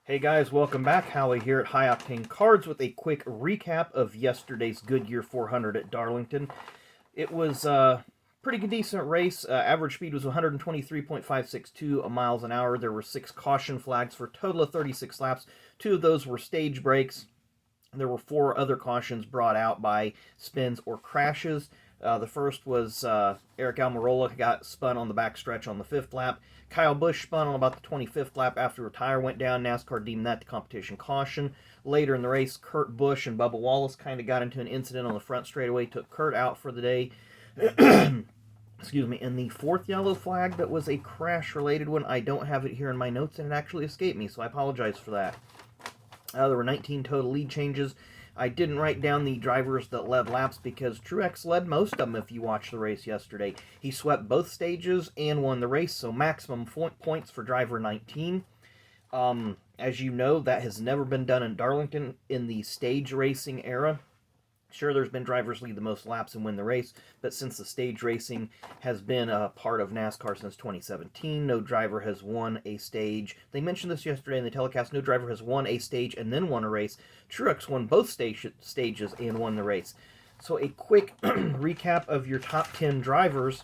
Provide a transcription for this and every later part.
Hey guys, welcome back. Howie here at High Octane Cards with a quick recap of yesterday's Goodyear 400 at Darlington. It was a pretty good, decent race. Average speed was 123.562 miles an hour. There were 6 caution flags for a total of 36 laps. 2 of those were stage breaks. There were 4 other cautions brought out by spins or crashes. The first was Eric Almirola got spun on the backstretch on the 5th lap. Kyle Busch spun on about the 25th lap after a tire went down. NASCAR deemed that the competition caution. Later in the race, Kurt Busch and Bubba Wallace kind of got into an incident on the front straightaway, took Kurt out for the day. Excuse me. And the 4th yellow flag that was a crash-related one, I don't have it here in my notes, and it actually escaped me, so I apologize for that. There were 19 total lead changes. I didn't write down the drivers that led laps because Truex led most of them if you watched the race yesterday. He swept both stages and won the race, so maximum points for driver 19. As you know, that has never been done in Darlington in the stage racing era. Sure, there's been drivers lead the most laps and win the race, but since the stage racing has been a part of NASCAR since 2017, no driver has won a stage. They mentioned this yesterday in the telecast. No driver has won a stage and then won a race. Truex won both stages and won the race. So a quick recap of your top 10 drivers.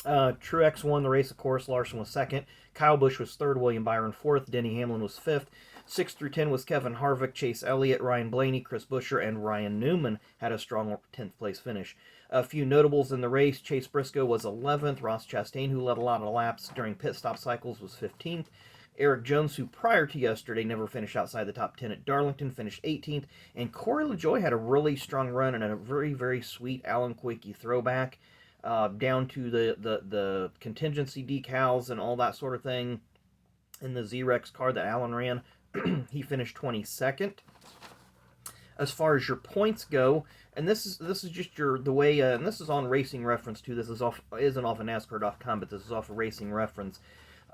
Truex won the race, of course. Larson was second. Kyle Busch was third. William Byron fourth. Denny Hamlin was fifth. 6 through 10 was Kevin Harvick, Chase Elliott, Ryan Blaney, Chris Buescher, and Ryan Newman had a strong 10th place finish. A few notables in the race. Chase Briscoe was 11th. Ross Chastain, who led a lot of laps during pit stop cycles, was 15th. Eric Jones, who prior to yesterday never finished outside the top 10 at Darlington, finished 18th. And Corey LaJoie had a really strong run and a very, very sweet Alan Quickie throwback. Down to the contingency decals and all that sort of thing in the Z-Rex car that Alan ran. He finished 22nd. As far as your points go, and this is just the way, and this is on Racing Reference too. This isn't off of NASCAR.com, but this is off of Racing Reference.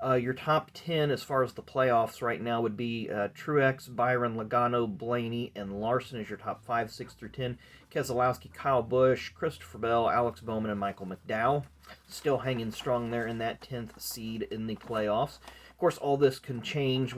Your top 10 as far as the playoffs right now would be Truex, Byron, Logano, Blaney, and Larson as your top 5, 6 through 10. Keselowski, Kyle Busch, Christopher Bell, Alex Bowman, and Michael McDowell. Still hanging strong there in that 10th seed in the playoffs. Of course, all this can change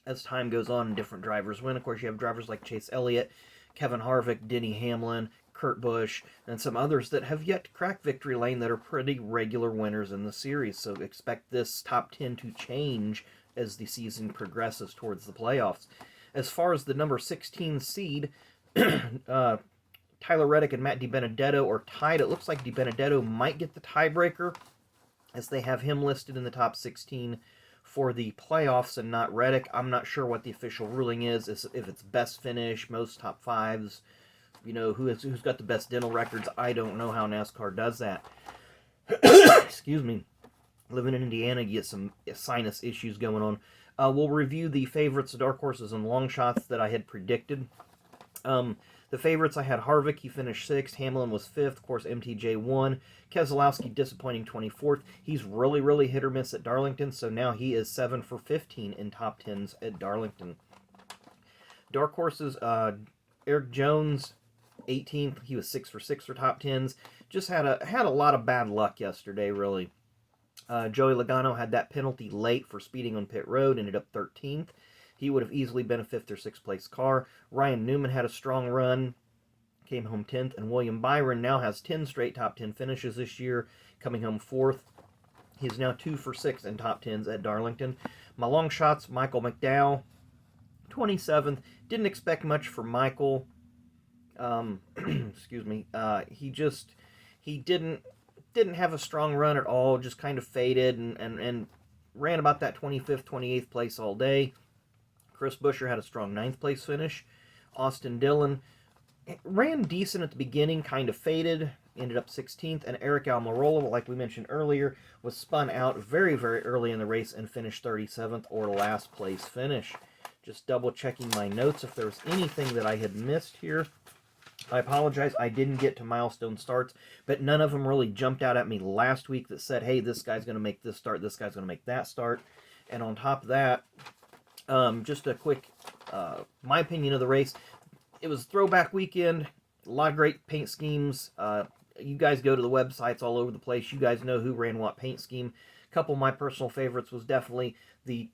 as time goes on and different drivers win. Of course, you have drivers like Chase Elliott, Kevin Harvick, Denny Hamlin, Kurt Busch, and some others that have yet to crack victory lane that are pretty regular winners in the series. So expect this top 10 to change as the season progresses towards the playoffs. As far as the number 16 seed, Tyler Reddick and Matt DiBenedetto are tied. It looks like DiBenedetto might get the tiebreaker as they have him listed in the top 16 for the playoffs and not Reddick. I'm not sure what the official ruling is if it's best finish, most top 5s, who's got the best dental records. I don't know how NASCAR does that. Excuse me. Living in Indiana, you get some sinus issues going on. We'll review the favorites, dark horses, and long shots that I had predicted. The favorites, I had Harvick, he finished 6th. Hamlin was 5th. Of course, MTJ won. Keselowski, disappointing 24th. He's really, really hit or miss at Darlington, so now he is 7 for 15 in top 10s at Darlington. Dark horses, Eric Jones, 18th. He was 6 for 6 for top 10s. Just had a lot of bad luck yesterday, really. Joey Logano had that penalty late for speeding on pit road, ended up 13th. He would have easily been a 5th or 6th place car. Ryan Newman had a strong run, came home 10th, and William Byron now has 10 straight top 10 finishes this year, coming home 4th. He's now 2 for 6 in top 10s at Darlington. My long shots, Michael McDowell, 27th. Didn't expect much for Michael. Excuse me. He didn't have a strong run at all, just kind of faded and ran about that 25th, 28th place all day. Chris Buescher had a strong 9th place finish. Austin Dillon ran decent at the beginning, kind of faded, ended up 16th. And Eric Almirola, like we mentioned earlier, was spun out very, very early in the race and finished 37th or last place finish. Just double checking my notes if there was anything that I had missed here. I apologize, I didn't get to milestone starts, but none of them really jumped out at me last week that said, hey, this guy's going to make this start, this guy's going to make that start. And on top of that, just a quick, my opinion of the race. It was throwback weekend, a lot of great paint schemes. You guys go to the websites all over the place. You guys know who ran what paint scheme. A couple of my personal favorites was definitely the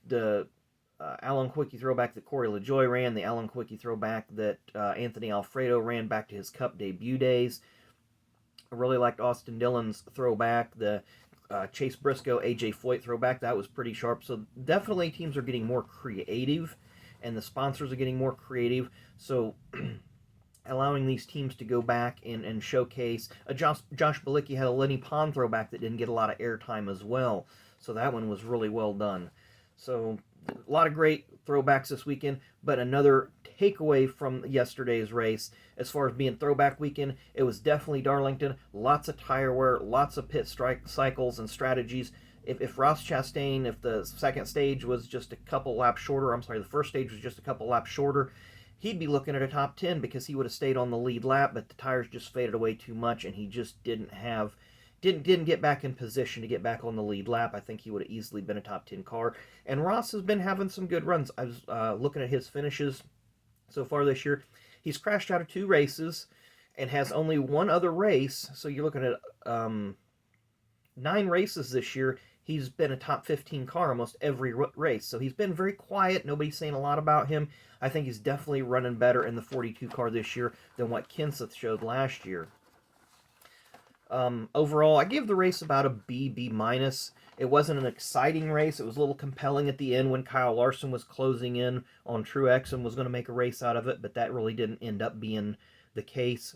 Alan Quickie throwback that Corey LaJoie ran, the Alan Quickie throwback that Anthony Alfredo ran back to his Cup debut days. I really liked Austin Dillon's throwback, the Chase Briscoe, AJ Foyt throwback. That was pretty sharp. So definitely teams are getting more creative, and the sponsors are getting more creative. So allowing these teams to go back and showcase. Josh Balicki had a Lenny Pond throwback that didn't get a lot of airtime as well. So that one was really well done. So a lot of great throwbacks this weekend, but another takeaway from yesterday's race as far as being throwback weekend, it was definitely Darlington. Lots of tire wear, lots of pit strike cycles and strategies. If Ross Chastain, if the second stage was just a couple laps shorter, I'm sorry, the first stage was just a couple laps shorter, he'd be looking at a top 10 because he would have stayed on the lead lap, but the tires just faded away too much, and he just didn't get back in position to get back on the lead lap. I think he would have easily been a top 10 car. And Ross has been having some good runs. I was looking at his finishes so far this year. He's crashed out of 2 races and has only one other race. So you're looking at 9 races this year. He's been a top 15 car almost every race. So he's been very quiet. Nobody's saying a lot about him. I think he's definitely running better in the 42 car this year than what Kenseth showed last year. Overall, I gave the race about a B minus. It wasn't an exciting race. It was a little compelling at the end when Kyle Larson was closing in on Truex and was going to make a race out of it, but that really didn't end up being the case.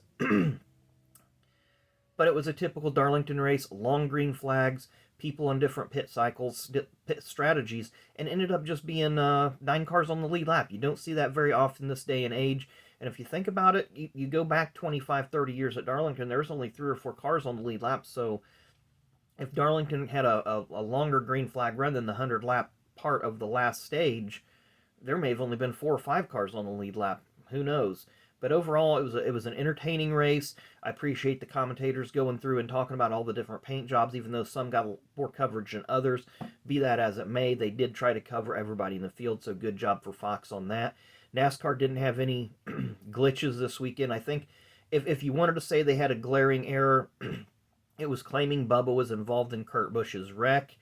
But it was a typical Darlington race, long green flags, people on different pit cycles, pit strategies, and ended up just being 9 cars on the lead lap. You don't see that very often this day and age. And if you think about it, you go back 25, 30 years at Darlington, there's only 3 or 4 cars on the lead lap. So if Darlington had a longer green flag run than the 100-lap part of the last stage, there may have only been 4 or 5 cars on the lead lap. Who knows? But overall, it was an entertaining race. I appreciate the commentators going through and talking about all the different paint jobs, even though some got more coverage than others. Be that as it may, they did try to cover everybody in the field, so good job for Fox on that. NASCAR didn't have any glitches this weekend. I think if you wanted to say they had a glaring error, it was claiming Bubba was involved in Kurt Busch's wreck.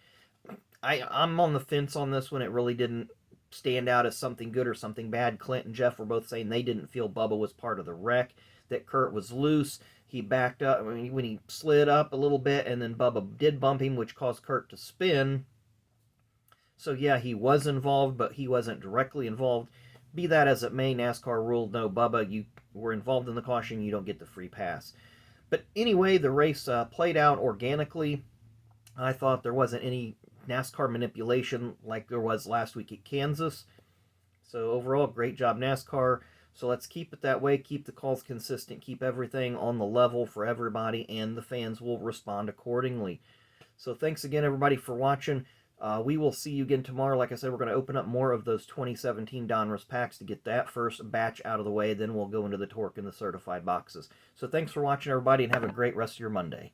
I'm on the fence on this one. It really didn't stand out as something good or something bad. Clint and Jeff were both saying they didn't feel Bubba was part of the wreck, that Kurt was loose. He backed up when he slid up a little bit, and then Bubba did bump him, which caused Kurt to spin. So yeah, he was involved, but he wasn't directly involved. Be that as it may, NASCAR ruled, no, Bubba, you were involved in the caution, you don't get the free pass. But anyway, the race played out organically. I thought there wasn't any NASCAR manipulation like there was last week at Kansas. So overall, great job, NASCAR. So let's keep it that way, keep the calls consistent, keep everything on the level for everybody, and the fans will respond accordingly. So thanks again, everybody, for watching. We will see you again tomorrow. Like I said, we're going to open up more of those 2017 Donruss packs to get that first batch out of the way. Then we'll go into the Torque and the certified boxes. So thanks for watching, everybody, and have a great rest of your Monday.